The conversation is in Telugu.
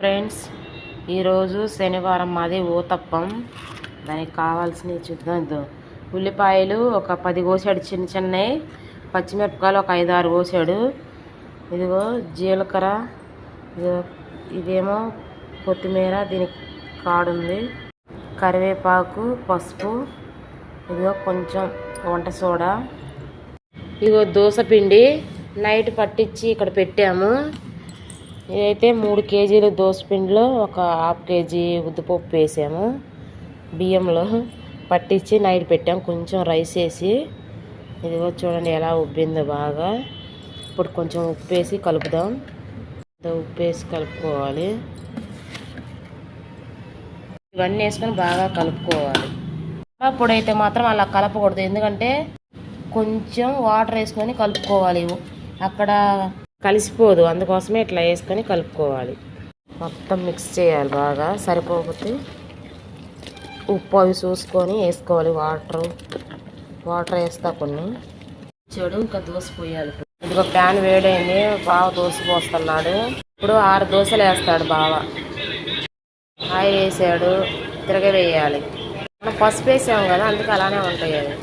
ఫ్రెండ్స్, ఈరోజు శనివారం మాది ఊతప్పం. దానికి కావాల్సినవి చూద్దాం. ఉల్లిపాయలు ఒక 10 కోసాడు చిన్న చిన్నవి, పచ్చిమిరపకాయలు ఒక 5-6 కోసాడు. ఇదిగో జీలకర్ర, ఇదేమో కొత్తిమీర, దీనికి కాడుంది, కరివేపాకు, పసుపు, ఇదిగో కొంచెం వంట సోడా, ఇదిగో దోశ పిండి నైట్ పట్టించి ఇక్కడ పెట్టాము. ఇదైతే 3 కేజీలు దోసపిండిలో ఒక 1/2 కేజీ ఉద్దిపప్పు వేసాము. బియ్యంలో పట్టించి నైట్ పెట్టాము. కొంచెం రైస్ వేసి, ఇదిగో చూడండి ఎలా ఉబ్బిందో బాగా. ఇప్పుడు కొంచెం ఉప్పు వేసి కలుపుదాం. ఉప్పు వేసి కలుపుకోవాలి. ఇవన్నీ వేసుకొని బాగా కలుపుకోవాలి. ఇప్పుడైతే మాత్రం అలా కలపకూడదు, ఎందుకంటే కొంచెం వాటర్ వేసుకొని కలుపుకోవాలి. అక్కడ కలిసిపోదు, అందుకోసమే ఇట్లా వేసుకొని కలుపుకోవాలి. మొత్తం మిక్స్ చేయాలి బాగా. సరిపోకపోతే ఉప్పు అవి చూసుకొని వేసుకోవాలి. వాటర్ వేస్తా కొన్ని. చెడు ఇంకా దోశ పోయాలి. ఇదిగో ప్యాన్ వేడైంది, బావ దోశ పోస్తున్నాడు. ఇప్పుడు 6 దోశలు వేస్తాడు బావ. ఆయిల్ వేసాడు, తిరగవేయాలి. మనం పసుపు వేసాము కదా, అందుకే అలానే ఉంటాయి అవి.